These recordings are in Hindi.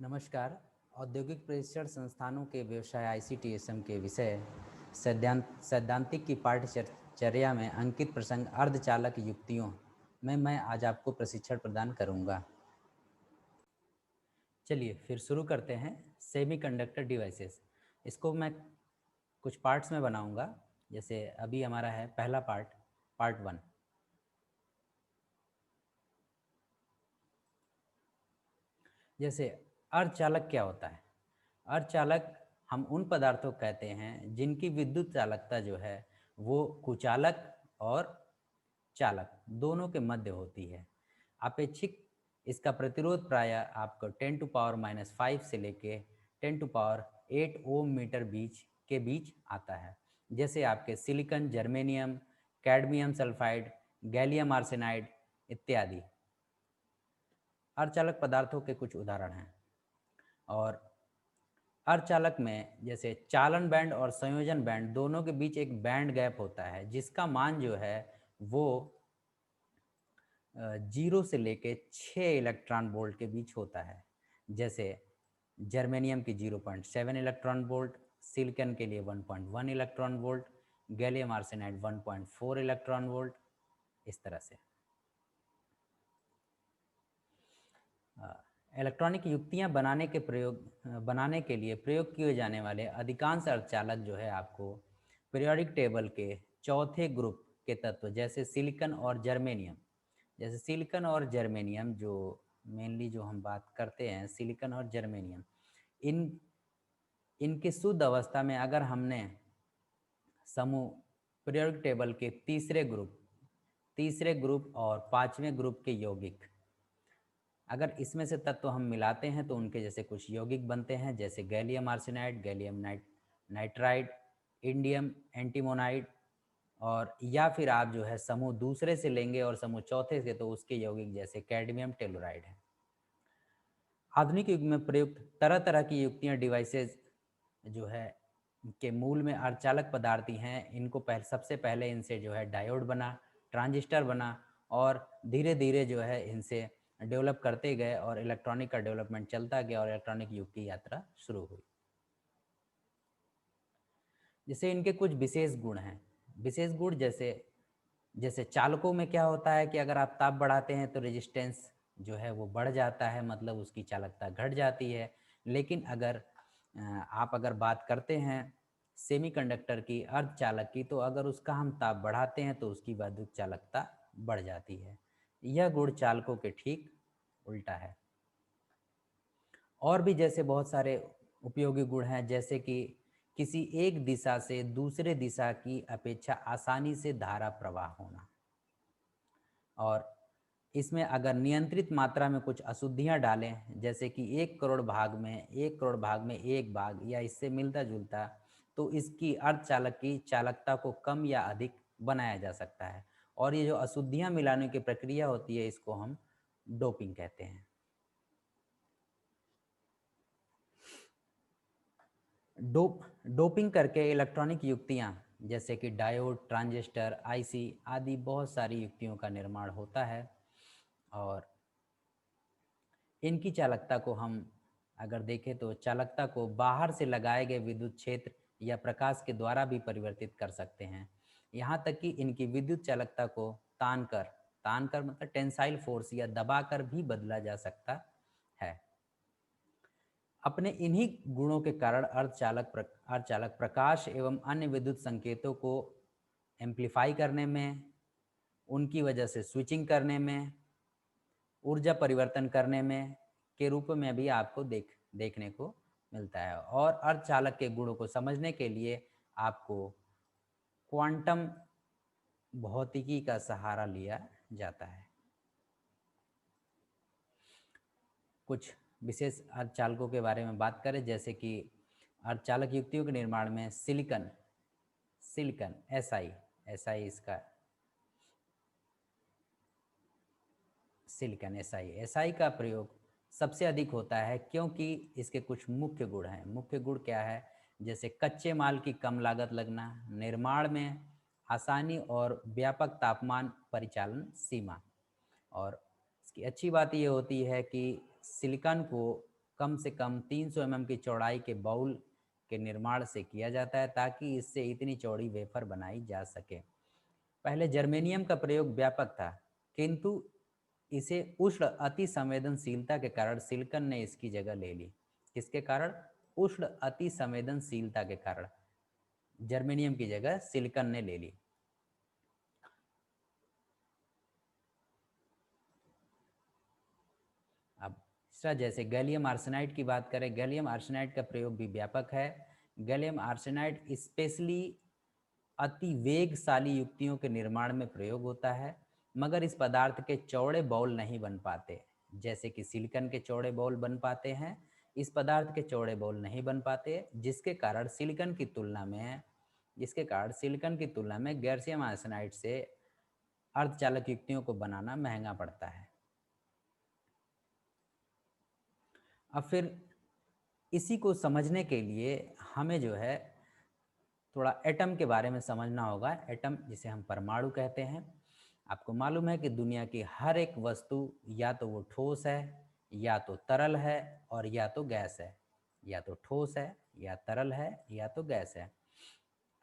नमस्कार। औद्योगिक प्रशिक्षण संस्थानों के व्यवसाय आईसीटीएसएम के विषय सैद्धांतिक की पाठ्यचर्या में अंकित प्रसंग अर्धचालक युक्तियों में मैं आज आपको प्रशिक्षण प्रदान करूंगा। चलिए फिर शुरू करते हैं। सेमीकंडक्टर डिवाइसेस, इसको मैं कुछ पार्ट्स में बनाऊंगा। जैसे अभी हमारा है पहला पार्ट 1। जैसे अर्धचालक क्या होता है? अर्धचालक हम उन पदार्थों को कहते हैं जिनकी विद्युत चालकता जो है वो कुचालक और चालक दोनों के मध्य होती है। अपेक्षिक इसका प्रतिरोध प्राय आपको 10 टू पावर -5 से लेके 10 टू पावर 8 ओम मीटर के बीच आता है। जैसे आपके silicon, germanium, cadmium sulphide, gallium arsenide इत्यादि अर्धचालक पदार्थों के कुछ उदाहरण हैं। और अर्धचालक में जैसे चालन बैंड और संयोजन बैंड दोनों के बीच एक बैंड गैप होता है जिसका मान जो है वो 0 से लेके 6 इलेक्ट्रॉन वोल्ट के बीच होता है। जैसे जर्मेनियम की 0.7 इलेक्ट्रॉन वोल्ट, सिलिकॉन के लिए 1.1 electron volt, gallium arsenide 1.4 electron volt, इस तरह से। इलेक्ट्रॉनिक युक्तियां बनाने के लिए प्रयोग किए जाने वाले अधिकांश अर्धचालक जो है आपको पीरियोडिक टेबल के चौथे ग्रुप के तत्व जैसे सिलिकॉन और जर्मेनियम, जो मेनली जो हम बात करते हैं सिलिकॉन और जर्मेनियम, इन इनके शुद्ध अवस्था में अगर हमने समूह पीरियोडिक टेबल के तीसरे ग्रुप और पांचवें ग्रुप के यौगिक, अगर इसमें से तत्व हम मिलाते हैं तो उनके जैसे कुछ यौगिक बनते हैं, जैसे gallium arsenide, gallium nitride, indium antimonide. और या फिर आप जो है समूह दूसरे से लेंगे और समूह चौथे से, तो उसके यौगिक जैसे कैडमियम टेलोराइड है। आधुनिक युग में प्रयुक्त तरह तरह की युक्तियां डिवाइसेस जो है के मूल में अर्धचालक पदार्थ ही हैं। इनको सबसे पहले इनसे जो है डायोड बना, ट्रांजिस्टर बना, और धीरे धीरे जो है इनसे डेवलप करते गए और इलेक्ट्रॉनिक का डेवलपमेंट चलता गया और इलेक्ट्रॉनिक युग की यात्रा शुरू हुई। जैसे इनके कुछ विशेष गुण हैं। विशेष गुण जैसे जैसे चालकों में क्या होता है कि अगर आप ताप बढ़ाते हैं तो रेजिस्टेंस जो है वो बढ़ जाता है, मतलब उसकी चालकता घट जाती है। लेकिन आप अगर बात करते हैं सेमीकंडक्टर की, अर्धचालक की, तो अगर उसका हम ताप बढ़ाते हैं तो उसकी विद्युत चालकता बढ़ जाती है। यह गुण चालकों के ठीक उल्टा है। और भी जैसे बहुत सारे उपयोगी गुण हैं, जैसे कि किसी एक दिशा से दूसरे दिशा की अपेक्षा आसानी से धारा प्रवाह होना। और इसमें अगर नियंत्रित मात्रा में कुछ अशुद्धियां डालें, जैसे कि 1 करोड़ भाग में एक भाग या इससे मिलता जुलता, तो इसकी अर्धचालक की चालकता को कम या अधिक बनाया जा सकता है। और ये जो अशुद्धियां मिलाने की प्रक्रिया होती है इसको हम डोपिंग कहते हैं। डोपिंग करके इलेक्ट्रॉनिक युक्तियां जैसे कि डायोड, ट्रांजिस्टर, आईसी आदि बहुत सारी युक्तियों का निर्माण होता है। और इनकी चालकता को हम अगर देखें तो चालकता को बाहर से लगाए गए विद्युत क्षेत्र या प्रकाश के द्वारा भी परिवर्तित कर सकते हैं। यहाँ तक कि इनकी विद्युत चालकता को तान कर मतलब टेंसाइल फोर्स या दबाकर भी बदला जा सकता है। अपने इन्हीं गुणों के कारण अर्धचालक प्रकाश एवं अन्य विद्युत संकेतों को एम्प्लीफाई करने में, उनकी वजह से स्विचिंग करने में, ऊर्जा परिवर्तन करने में के रूप में भी आपको देखने को मिलता है। और अर्धचालक के गुणों को समझने के लिए आपको क्वांटम भौतिकी का सहारा लिया जाता है। कुछ विशेष अर्धचालकों के बारे में बात करें, जैसे कि अर्धचालक युक्तियों के निर्माण में सिलिकॉन SI का प्रयोग सबसे अधिक होता है, क्योंकि इसके कुछ मुख्य गुण हैं। मुख्य गुण क्या है? जैसे कच्चे माल की कम लागत लगना, निर्माण में आसानी और व्यापक तापमान परिचालन सीमा। और इसकी अच्छी बात ये होती है कि सिलिकॉन को कम से कम 300 mm की चौड़ाई के बाउल के निर्माण से किया जाता है ताकि इससे इतनी चौड़ी वेफर बनाई जा सके। पहले जर्मेनियम का प्रयोग व्यापक था, किंतु इसे उष्ण अति संवेदनशीलता के कारण सिलिकॉन ने इसकी जगह ले ली। किसके कारण? उष्ण अति संवेदनशीलता के कारण जर्मेनियम की जगह सिलिकॉन ने ले ली। अब तीसरा, जैसे गैलियम आर्सेनाइड की बात करें, गैलियम आर्सेनाइड का प्रयोग भी व्यापक है। गैलियम आर्सेनाइड स्पेशली अति वेगशाली युक्तियों के निर्माण में प्रयोग होता है, मगर इस पदार्थ के चौड़े बाउल नहीं बन पाते। जैसे कि सिलिकॉन के चौड़े बाउल बन पाते हैं, इस पदार्थ के चौड़े बाउल नहीं बन पाते, जिसके कारण सिलिकॉन की तुलना में गैलियम आर्सेनाइड से अर्धचालक युक्तियों को बनाना महंगा पड़ता है। अब फिर इसी को समझने के लिए हमें जो है थोड़ा एटम के बारे में समझना होगा। एटम जिसे हम परमाणु कहते हैं। आपको मालूम है कि दुनिया की हर एक वस्तु या तो वो ठोस है, या तो तरल है, और या तो गैस है। या तो ठोस है, या तरल है, या तो गैस है।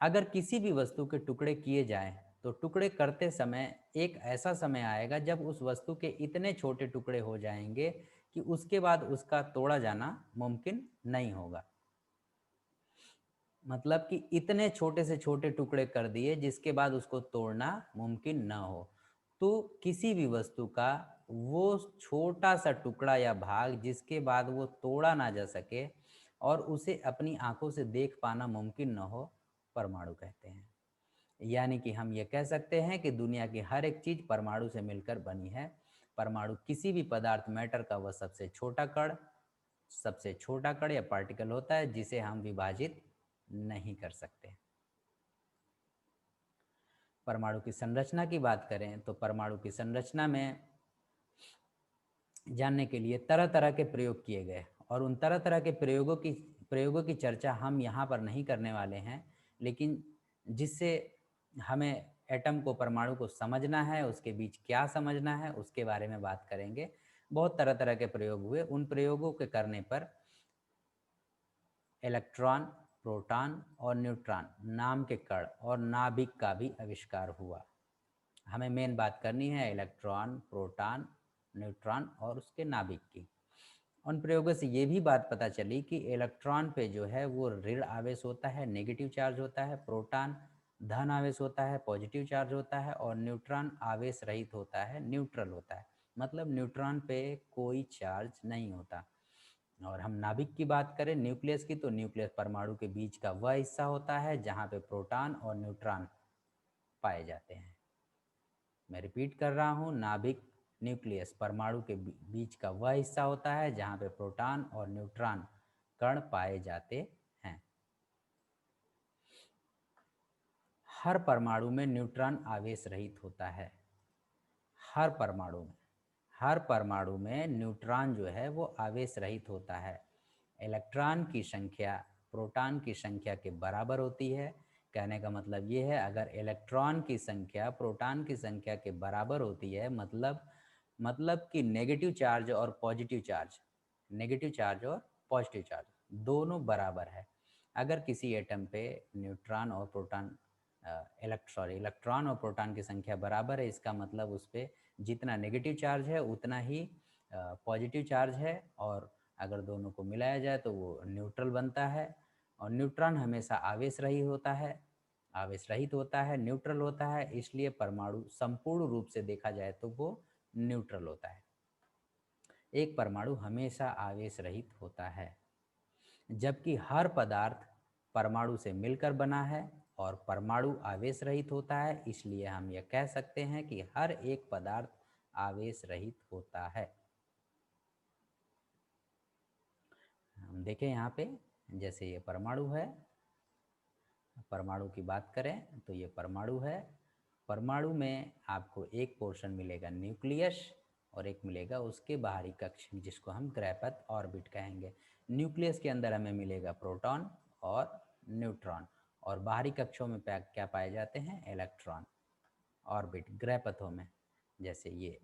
अगर किसी भी वस्तु के टुकड़े किए जाएं तो टुकड़े करते समय एक ऐसा समय आएगा जब उस वस्तु के इतने छोटे टुकड़े हो जाएंगे कि उसके बाद उसका तोड़ा जाना मुमकिन नहीं होगा। मतलब कि इतने छोटे से छोटे टुकड़े कर दिए जिसके बाद उसको तोड़ना मुमकिन न हो। तो किसी भी वस्तु का वो छोटा सा टुकड़ा या भाग जिसके बाद वो तोड़ा ना जा सके और उसे अपनी आंखों से देख पाना मुमकिन न हो, परमाणु कहते हैं। यानी कि हम ये कह सकते हैं कि दुनिया की हर एक चीज़ परमाणु से मिलकर बनी है। परमाणु किसी भी पदार्थ मैटर का वह सबसे छोटा कण या पार्टिकल होता है जिसे हम विभाजित नहीं कर सकते। परमाणु की संरचना की बात करें तो परमाणु की संरचना में जानने के लिए तरह तरह के प्रयोग किए गए, और उन तरह तरह के प्रयोगों की चर्चा हम यहाँ पर नहीं करने वाले हैं। लेकिन जिससे हमें एटम को, परमाणु को समझना है, उसके बीच क्या समझना है, उसके बारे में बात करेंगे। बहुत तरह तरह के प्रयोग हुए। उन प्रयोगों के करने पर इलेक्ट्रॉन, प्रोटॉन और न्यूट्रॉन नाम के कण और नाभिक का भी आविष्कार हुआ। हमें मेन बात करनी है इलेक्ट्रॉन, प्रोटॉन, न्यूट्रॉन और उसके नाभिक की। उन प्रयोगों से ये भी बात पता चली कि इलेक्ट्रॉन पे जो है वो ऋण आवेश होता है, नेगेटिव चार्ज होता है, प्रोटॉन धन आवेश होता है, पॉजिटिव चार्ज होता है, और न्यूट्रॉन आवेश रहित होता है, न्यूट्रल होता है। मतलब न्यूट्रॉन पे कोई चार्ज नहीं होता। और हम नाभिक की बात करें, न्यूक्लियस की, तो न्यूक्लियस परमाणु के बीच का वह हिस्सा होता है जहाँ पे प्रोटॉन और न्यूट्रॉन पाए जाते हैं। मैं रिपीट कर रहा हूँ, नाभिक, न्यूक्लियस परमाणु के बीच का वह हिस्सा होता है जहाँ पे प्रोटॉन और न्यूट्रॉन कण पाए जाते हैं। हर परमाणु में न्यूट्रॉन आवेश रहित होता है। हर परमाणु में न्यूट्रॉन जो है वो आवेश रहित होता है। इलेक्ट्रॉन की संख्या प्रोटॉन की संख्या के बराबर होती है। कहने का मतलब ये है, अगर इलेक्ट्रॉन की संख्या प्रोटॉन की संख्या के बराबर होती है, मतलब कि नेगेटिव चार्ज और पॉजिटिव चार्ज दोनों बराबर है। अगर किसी एटम पे इलेक्ट्रॉन और प्रोटॉन की संख्या बराबर है, इसका मतलब उस पर जितना नेगेटिव चार्ज है उतना ही पॉजिटिव चार्ज है, और अगर दोनों को मिलाया जाए तो वो न्यूट्रल बनता है। और न्यूट्रॉन हमेशा आवेश रहित होता है, न्यूट्रल होता है। इसलिए परमाणु संपूर्ण रूप से देखा जाए तो वो न्यूट्रल होता है। एक परमाणु हमेशा आवेश रहित होता है, जबकि हर पदार्थ परमाणु से मिलकर बना है और परमाणु आवेश रहित होता है। इसलिए हम यह कह सकते हैं कि हर एक पदार्थ आवेश रहित होता है। हम देखें यहाँ पे, जैसे ये परमाणु है, परमाणु की बात करें तो ये परमाणु है। परमाणु में आपको एक पोर्शन मिलेगा न्यूक्लियस और एक मिलेगा उसके बाहरी कक्ष, जिसको हम ग्रैपथ ऑर्बिट कहेंगे। न्यूक्लियस के अंदर हमें मिलेगा प्रोटॉन और न्यूट्रॉन, और बाहरी कक्षों में क्या पाए जाते हैं? इलेक्ट्रॉन ऑर्बिट ग्रैपथों में। जैसे ये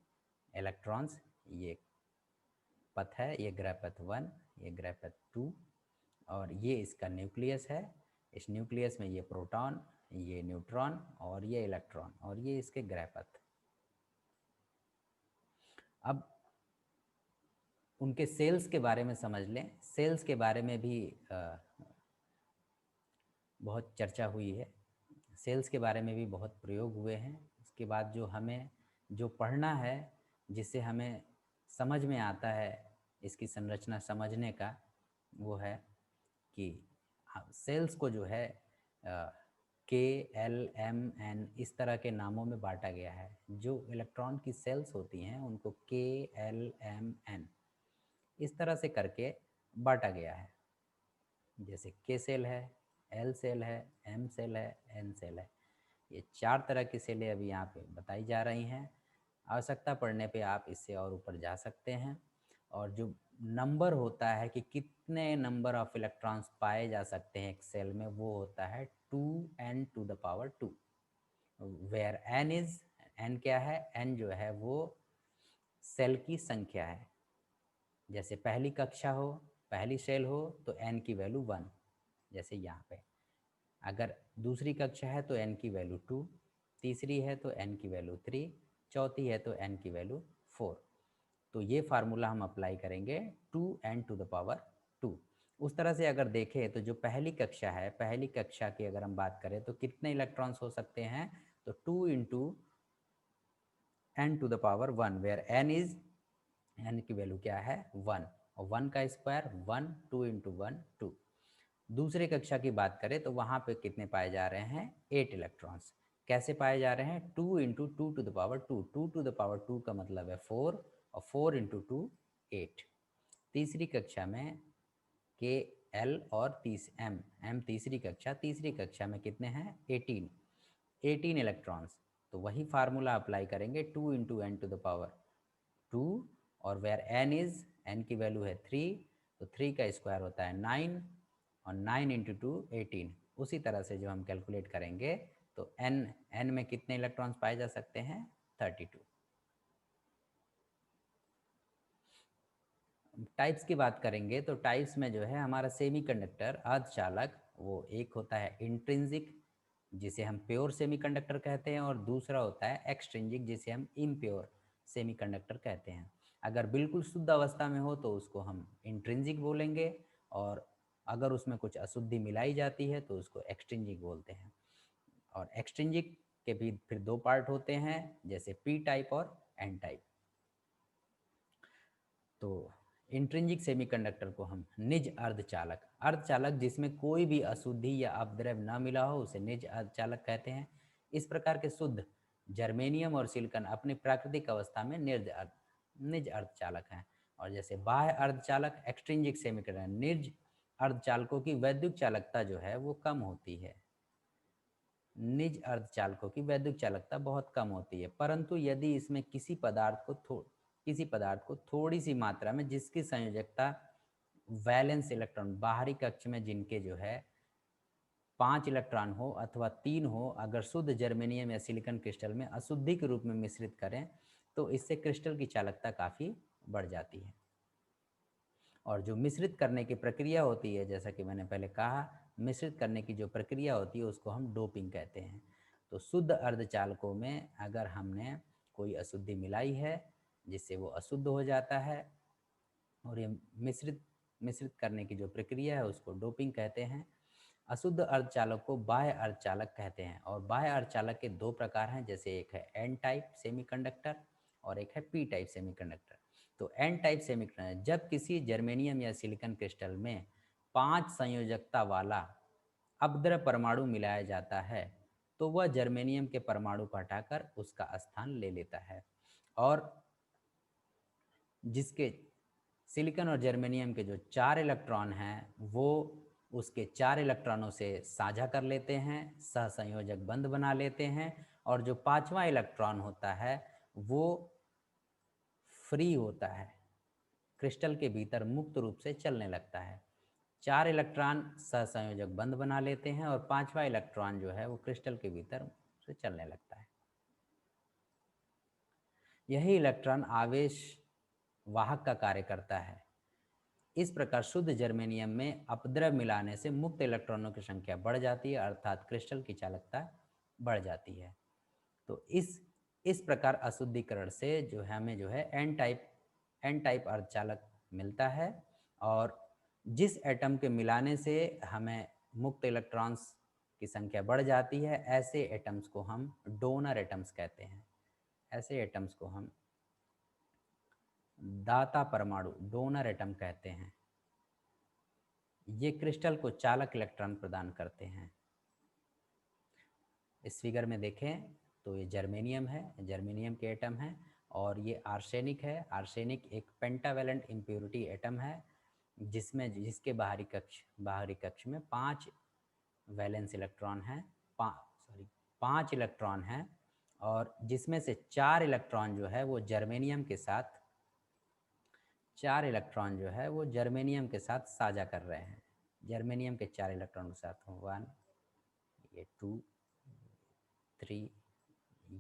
इलेक्ट्रॉन्स, ये पथ है, ये ग्रह पथ 1, ये ग्रह पथ 2, और ये इसका न्यूक्लियस है। इस न्यूक्लियस में ये प्रोटॉन, ये न्यूट्रॉन और ये इलेक्ट्रॉन, और ये इसके ग्रह पथ। अब उनके सेल्स के बारे में समझ लें। सेल्स के बारे में भी बहुत चर्चा हुई है, सेल्स के बारे में भी बहुत प्रयोग हुए हैं। उसके बाद जो हमें जो पढ़ना है, जिससे हमें समझ में आता है इसकी संरचना समझने का, वो है कि सेल्स को जो है के, एल, एम, एन इस तरह के नामों में बांटा गया है। जो इलेक्ट्रॉन की सेल्स होती हैं उनको के, एल, एम, एन इस तरह से करके बांटा गया है। जैसे के सेल है, एल सेल है, एम सेल है, एन सेल है। ये 4 तरह की सेलें अभी यहाँ पे बताई जा रही हैं। आवश्यकता पड़ने पे आप इससे और ऊपर जा सकते हैं। और जो नंबर होता है कि कितने नंबर ऑफ इलेक्ट्रॉन्स पाए जा सकते हैं एक सेल में, वो होता है 2n⁻², where n is, n क्या है, n जो है वो सेल की संख्या है। जैसे पहली कक्षा हो, पहली सेल हो तो n की वैल्यू 1, जैसे यहाँ पे। अगर दूसरी कक्षा है तो n की वैल्यू 2, तीसरी है तो n की वैल्यू 3, चौथी है तो n की वैल्यू 4। तो ये फार्मूला हम अप्लाई करेंगे 2n⁻²। उस तरह से अगर देखें तो जो पहली कक्षा है, पहली कक्षा की अगर हम बात करें तो कितने इलेक्ट्रॉन्स हो सकते हैं, तो 2 × n⁻1, where n is, n की वैल्यू क्या है 1, और 1 का स्क्वायर 1, 2 × 1 2। दूसरी कक्षा की बात करें तो वहाँ पे कितने पाए जा रहे हैं, 8 इलेक्ट्रॉन्स। कैसे पाए जा रहे हैं, 2 × 2⁻2, 2⁻2 का मतलब है 4, और 4 × 2 8। तीसरी कक्षा में के, एल और एम तीसरी कक्षा में कितने हैं, 18 इलेक्ट्रॉन्स। तो वही फार्मूला अप्लाई करेंगे 2 × n⁻2, और वेयर n इज, n की वैल्यू है 3, तो 3 का स्क्वायर होता है 9, और 9 × 2 18। उसी तरह से जो हम कैलकुलेट करेंगे तो n में कितने इलेक्ट्रॉन्स पाए जा सकते हैं, 32। टाइप्स की बात करेंगे तो टाइप्स में जो है हमारा सेमीकंडक्टर अर्धचालक, वो एक होता है इंट्रिंसिक जिसे हम प्योर सेमीकंडक्टर कहते हैं, और दूसरा होता है एक्सट्रिंसिक जिसे हम इम्प्योर सेमीकंडक्टर कहते हैं। अगर बिल्कुल शुद्ध अवस्था में हो तो उसको हम इंट्रिंसिक बोलेंगे, और अगर उसमें कुछ अशुद्धि मिलाई जाती है तो उसको एक्सट्रिंसिक बोलते हैं। और एक्सट्रिंसिक के भी फिर 2 पार्ट होते हैं, जैसे पी टाइप और एन टाइप। तो इंट्रिंसिक सेमीकंडक्टर को हम निज अर्धचालक, अर्धचालक जिसमें कोई भी अशुद्धि या अपद्रव्य न मिला हो उसे निज अर्धचालक कहते हैं। इस प्रकार के शुद्ध जर्मेनियम और सिलिकॉन अपनी प्राकृतिक अवस्था में निज अर्धचालक हैं। और जैसे बाह्य अर्धचालक एक्सट्रिंसिक सेमीकंडक्टर, निज अर्धचालकों की वैद्युत चालकता जो है वो कम होती है। निज अर्धचालकों की वैद्युत चालकता बहुत कम होती है, परंतु यदि इसमें किसी पदार्थ को थोड़ी सी मात्रा में, जिसकी संयोजकता वैलेंस इलेक्ट्रॉन, बाहरी कक्ष में जिनके जो है 5 इलेक्ट्रॉन हो अथवा 3 हो, अगर शुद्ध जर्मेनियम या सिलिकॉन क्रिस्टल में अशुद्धि के रूप में मिश्रित करें तो इससे क्रिस्टल की चालकता काफ़ी बढ़ जाती है। और जो मिश्रित करने की प्रक्रिया होती है, जैसा कि मैंने पहले कहा, मिश्रित करने की जो प्रक्रिया होती है उसको हम डोपिंग कहते हैं। तो शुद्ध अर्धचालकों में अगर हमने कोई अशुद्धि मिलाई है जिससे वो अशुद्ध हो जाता है, और ये मिश्रित करने की जो प्रक्रिया है उसको डोपिंग कहते हैं। अशुद्ध अर्धचालक को बाह्य अर्धचालक कहते हैं, और बाह्य अर्धचालक के 2 प्रकार हैं, जैसे एक है एन टाइप सेमीकंडक्टर और एक है पी टाइप सेमीकंडक्टर। तो एन टाइप सेमीकंडक्टर, जब किसी जर्मेनियम या सिलिकॉन क्रिस्टल में 5 संयोजकता वाला अपद्रव्य परमाणु मिलाया जाता है तो वह जर्मेनियम के परमाणु को हटाकर उसका स्थान ले लेता है, और जिसके सिलिकॉन और जर्मेनियम के जो 4 इलेक्ट्रॉन हैं वो उसके 4 इलेक्ट्रॉनों से साझा कर लेते हैं, सहसंयोजक बंध बना लेते हैं, और जो 5वां इलेक्ट्रॉन होता है वो फ्री होता है, क्रिस्टल के भीतर मुक्त रूप से चलने लगता है। 4 इलेक्ट्रॉन सहसंयोजक बंध बना लेते हैं और 5वां इलेक्ट्रॉन जो है वो क्रिस्टल के भीतर से चलने लगता है। यही इलेक्ट्रॉन आवेश वाहक का कार्य करता है। इस प्रकार शुद्ध जर्मेनियम में अपद्रव्य मिलाने से मुक्त इलेक्ट्रॉनों की संख्या बढ़ जाती है, अर्थात क्रिस्टल की चालकता बढ़ जाती है। तो इस प्रकार अशुद्धिकरण से जो है हमें जो है एन टाइप अर्धचालक मिलता है, और जिस एटम के मिलाने से हमें मुक्त इलेक्ट्रॉन्स की संख्या बढ़ जाती है, ऐसे एटम्स को हम डोनर एटम्स कहते हैं। ऐसे एटम्स को हम दाता परमाणु डोनर एटम कहते हैं। ये क्रिस्टल को चालक इलेक्ट्रॉन प्रदान करते हैं। इस फिगर में देखें तो ये जर्मेनियम है, जर्मेनियम के एटम हैं, और ये आर्सेनिक है। आर्सेनिक एक पेंटावेलेंट इम्प्योरिटी एटम है, जिसके बाहरी कक्ष में 5 वैलेंस इलेक्ट्रॉन हैं, 5 इलेक्ट्रॉन हैं, और जिसमें से 4 इलेक्ट्रॉन जो है वो जर्मेनियम के साथ 4 इलेक्ट्रॉन जो है वो जर्मेनियम के साथ साझा कर रहे हैं। जर्मेनियम के 4 इलेक्ट्रॉन के साथ 1, ये 2, 3,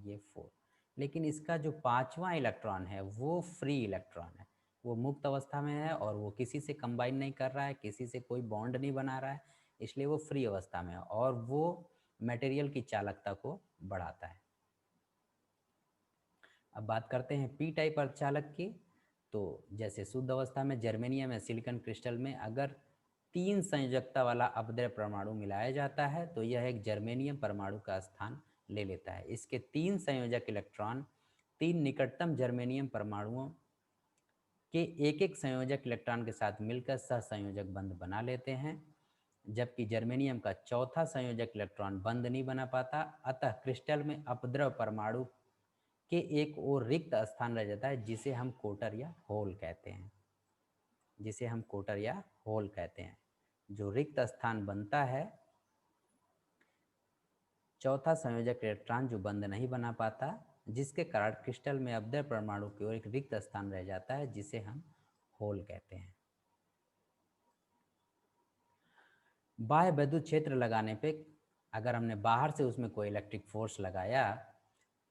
ये 4। लेकिन इसका जो 5वां इलेक्ट्रॉन है वो फ्री इलेक्ट्रॉन है, वो मुक्त अवस्था में है, और वो किसी से कंबाइन नहीं कर रहा है, किसी से कोई बॉन्ड नहीं बना रहा है, इसलिए वो फ्री अवस्था में है, और वो मटेरियल की चालकता को बढ़ाता है। अब बात करते हैं पी टाइप अर्धचालक की। तो जैसे शुद्ध अवस्था में जर्मेनियम या सिलिकॉन क्रिस्टल में अगर 3 संयोजकता वाला अपद्रव्य परमाणु मिलाया जाता है तो यह एक जर्मेनियम परमाणु का स्थान ले लेता है। इसके 3 संयोजक इलेक्ट्रॉन 3 निकटतम जर्मेनियम परमाणुओं के एक एक संयोजक इलेक्ट्रॉन के साथ मिलकर सहसंयोजक बंध बना लेते हैं, जबकि जर्मेनियम का चौथा संयोजक इलेक्ट्रॉन बंध नहीं बना पाता। अतः क्रिस्टल में अपद्रव्य परमाणु के एक और रिक्त स्थान रह जाता है, जिसे हम कोटर या होल कहते हैं। जिसे हम कोटर या होल कहते हैं। जो रिक्त स्थान बनता है, चौथा संयोजक इलेक्ट्रॉन जो बंध नहीं बना पाता, जिसके कारण क्रिस्टल में अपद्रव्य परमाणु की ओर एक रिक्त स्थान रह जाता है, जिसे हम होल कहते हैं। बाह्य विद्युत क्षेत्र लगाने पे अगर हमने बाहर से उसमें कोई इलेक्ट्रिक फोर्स लगाया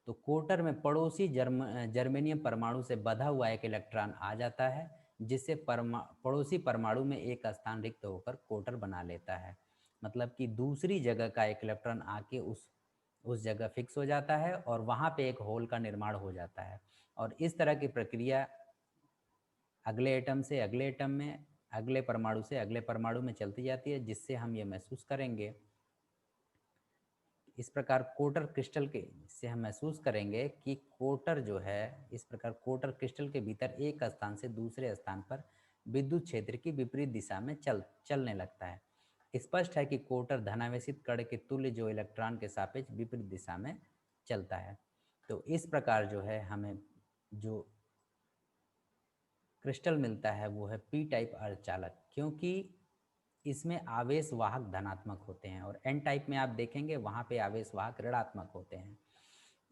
तो कोटर में पड़ोसी जर्मेनियम परमाणु से बंधा हुआ एक इलेक्ट्रॉन आ जाता है, जिससे पड़ोसी परमाणु में एक स्थान रिक्त होकर कोटर बना लेता है। मतलब कि दूसरी जगह का एक इलेक्ट्रॉन आके उस जगह फिक्स हो जाता है, और वहाँ पे एक होल का निर्माण हो जाता है। और इस तरह की प्रक्रिया अगले एटम से अगले एटम में, अगले परमाणु से अगले परमाणु में चलती जाती है, जिससे हम ये महसूस करेंगे। इस प्रकार कोटर क्रिस्टल के से हम महसूस करेंगे कि कोटर जो है, इस प्रकार कोटर क्रिस्टल के भीतर एक स्थान से दूसरे स्थान पर विद्युत क्षेत्र की विपरीत दिशा में चलने लगता है। स्पष्ट है कि कोटर धनावेशित कण के तुल्य जो इलेक्ट्रॉन के सापेक्ष विपरीत दिशा में चलता है। तो इस प्रकार जो है हमें जो क्रिस्टल मिलता है वो है पी टाइप अर्धचालक, क्योंकि इसमें आवेश वाहक धनात्मक होते हैं, और एन टाइप में आप देखेंगे वहाँ पे आवेश वाहक ऋणात्मक होते हैं।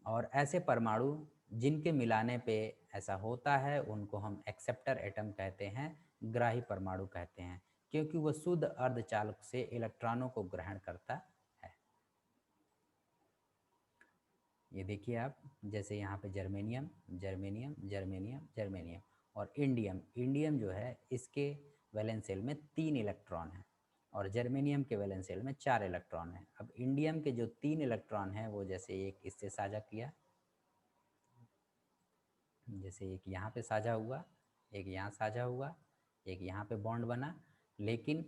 और ऐसे परमाणु जिनके मिलाने पे ऐसा होता है उनको हम एक्सेप्टर एटम कहते हैं, ग्राही परमाणु कहते हैं, क्योंकि वह शुद्ध अर्धचालक से इलेक्ट्रॉनों को ग्रहण करता है। ये देखिए आप, जैसे यहाँ पे जर्मेनियम जर्मेनियम जर्मेनियम जर्मेनियम, और इंडियम इंडियम जो है इसके वैलेंस शेल में 3 इलेक्ट्रॉन हैं, और जर्मेनियम के वैलेंस शेल में 4 इलेक्ट्रॉन हैं। अब इंडियम के जो 3 इलेक्ट्रॉन हैं वो जैसे एक इससे साझा किया, जैसे एक यहाँ पे साझा हुआ, एक यहाँ साझा हुआ, एक यहाँ पे बॉन्ड बना, लेकिन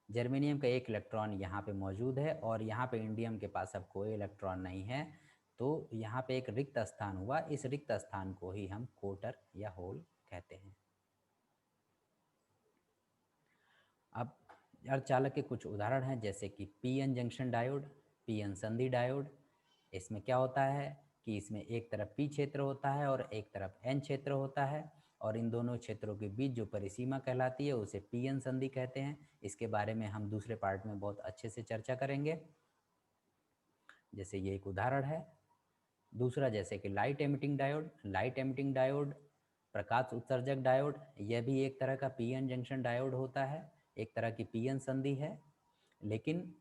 जर्मेनियम का एक इलेक्ट्रॉन यहाँ पे मौजूद है और यहाँ पे इंडियम के पास अब कोई इलेक्ट्रॉन नहीं है, तो यहाँ पे एक रिक्त स्थान हुआ। इस रिक्त स्थान को ही हम कोटर या होल कहते हैं। अब अर्धचालक के कुछ उदाहरण हैं, जैसे कि पीएन जंक्शन डायोड, पीएन संधि डायोड। इसमें क्या होता है कि इसमें एक तरफ पी क्षेत्र होता है और एक तरफ एन क्षेत्र होता है, और इन दोनों क्षेत्रों के बीच जो परिसीमा कहलाती है उसे पीएन संधि कहते हैं। इसके बारे में हम दूसरे पार्ट में बहुत अच्छे से चर्चा करेंगे। जैसे ये एक उदाहरण है। दूसरा जैसे कि light emitting diode, light emitting diode, प्रकाश उत्सर्जक डायोड, यह भी एक तरह का पीएन जंक्शन डायोड होता है, एक तरह की पीएन संधि है। लेकिन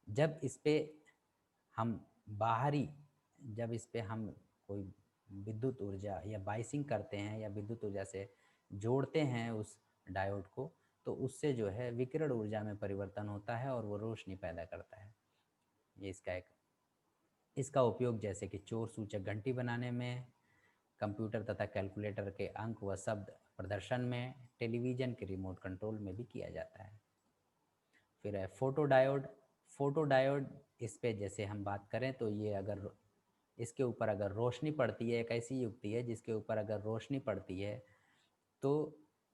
जब इस पे हम बाहरी जब इस पे हम कोई विद्युत ऊर्जा या बाइसिंग करते हैं या विद्युत ऊर्जा से जोड़ते हैं उस डायोड को, तो उससे जो है विकिरण ऊर्जा में परिवर्तन होता है और वो रोशनी पैदा करता है। ये इसका उपयोग जैसे कि चोर सूचक घंटी बनाने में, कंप्यूटर तथा कैलकुलेटर के अंक व शब्द प्रदर्शन में, टेलीविज़न के रिमोट कंट्रोल में भी किया जाता है। फिर है फोटोडायोड। फोटोडायोड, इस पे जैसे हम बात करें तो ये अगर इसके ऊपर अगर रोशनी पड़ती है, एक ऐसी युक्ति है जिसके ऊपर अगर रोशनी पड़ती है तो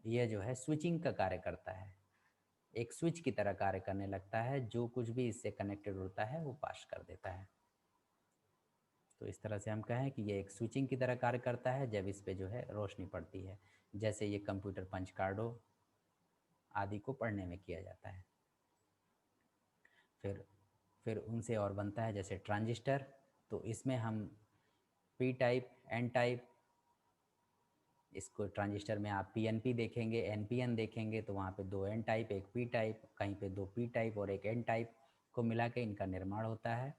यह जो है स्विचिंग का कार्य करता है। एक स्विच की तरह कार्य करने लगता है, जो कुछ भी इससे कनेक्टेड होता है वो पास कर देता है। तो इस तरह से हम कहें कि ये एक स्विचिंग की तरह कार्य करता है जब इस पे जो है रोशनी पड़ती है। जैसे ये कंप्यूटर पंच कार्डों आदि को पढ़ने में किया जाता है। फिर फिर उनसे और बनता है जैसे ट्रांजिस्टर। तो इसमें हम पी टाइप, एन टाइप, इसको ट्रांजिस्टर में आप पीएनपी देखेंगे, एनपीएन देखेंगे तो वहाँ पे 2 एन टाइप, एक पी टाइप, कहीं पे 2 पी टाइप और एक एन टाइप को मिला के इनका निर्माण होता है,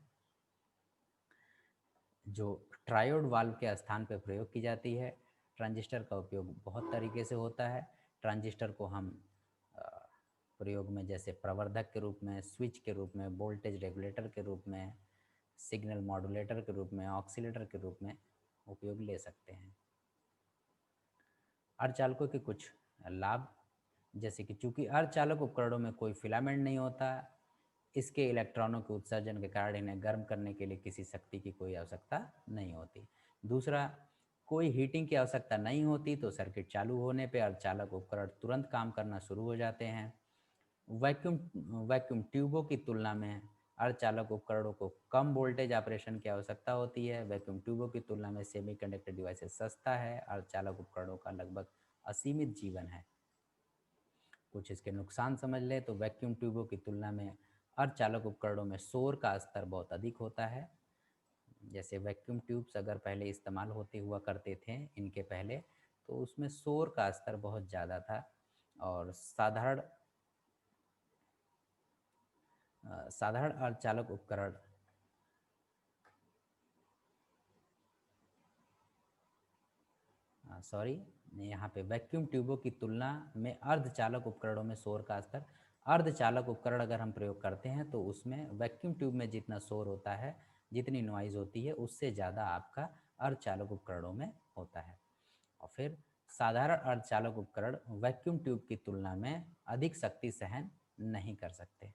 जो ट्रायोड वाल्व के स्थान पर प्रयोग की जाती है। ट्रांजिस्टर का उपयोग बहुत तरीके से होता है। ट्रांजिस्टर को हम अ, प्रयोग में जैसे प्रवर्धक के रूप में, स्विच के रूप में, वोल्टेज रेगुलेटर के रूप में, सिग्नल मॉड्यूलेटर के रूप में, ऑक्सीलेटर के रूप में उपयोग ले सकते हैं। अर्धचालकों के कुछ लाभ, जैसे कि चूंकि अर्धचालक उपकरणों में कोई फिलामेंट नहीं होता, इसके इलेक्ट्रॉनों के उत्सर्जन के कारण इन्हें गर्म करने के लिए किसी शक्ति की कोई आवश्यकता नहीं होती। दूसरा, कोई हीटिंग की आवश्यकता नहीं होती, तो सर्किट चालू होने पर अर्धचालक उपकरण तुरंत काम करना शुरू हो जाते हैं। वैक्यूम वैक्यूम ट्यूबों की तुलना में अर्धचालक उपकरणों को कम वोल्टेज ऑपरेशन की आवश्यकता होती है। वैक्यूम ट्यूबों की तुलना में सेमीकंडक्टर डिवाइसेस सस्ता है। अर्धचालक उपकरणों का लगभग असीमित जीवन है। कुछ इसके नुकसान समझ लें तो वैक्यूम ट्यूबों की तुलना में अर्धचालक उपकरणों में शोर का स्तर बहुत अधिक होता है। जैसे वैक्यूम ट्यूब्स अगर पहले इस्तेमाल होते हुआ करते थे इनके पहले, तो उसमें शोर का स्तर बहुत ज़्यादा था। और साधारण अर्धचालक उपकरण सॉरी यहाँ पे वैक्यूम ट्यूबों की तुलना में अर्धचालक उपकरणों में शोर का स्तर, अर्धचालक उपकरण अगर हम प्रयोग करते हैं तो उसमें वैक्यूम ट्यूब में जितना शोर होता है, जितनी नॉइज़ होती है, उससे ज़्यादा आपका अर्धचालक उपकरणों में होता है। और फिर साधारण अर्धचालक उपकरण वैक्यूम ट्यूब की तुलना में अधिक शक्ति सहन नहीं कर सकते।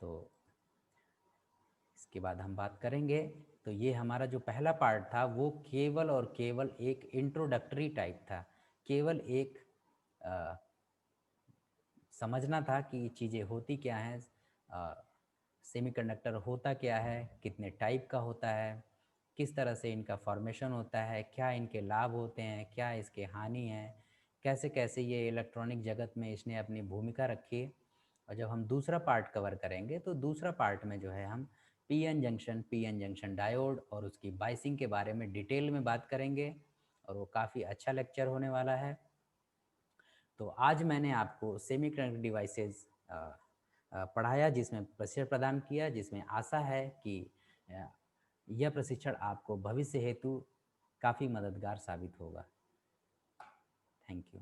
तो इसके बाद हम बात करेंगे, तो ये हमारा जो पहला पार्ट था वो केवल और केवल एक इंट्रोडक्टरी टाइप था। केवल एक अ, समझना था कि चीज़ें होती क्या हैं, सेमीकंडक्टर होता क्या है, कितने टाइप का होता है, किस तरह से इनका फॉर्मेशन होता है, क्या इनके लाभ होते हैं, क्या इसके हानि हैं, कैसे कैसे ये इलेक्ट्रॉनिक जगत में इसने अपनी भूमिका रखी। और जब हम दूसरा पार्ट कवर करेंगे तो दूसरा पार्ट में जो है हम पीएन जंक्शन डायोड और उसकी बाइसिंग के बारे में डिटेल में बात करेंगे, और वो काफ़ी अच्छा लेक्चर होने वाला है। तो आज मैंने आपको सेमीकंडक्टर डिवाइसेस पढ़ाया, जिसमें प्रशिक्षण प्रदान किया, जिसमें आशा है कि अ, यह प्रशिक्षण आपको भविष्य हेतु काफ़ी मददगार साबित होगा। Thank you.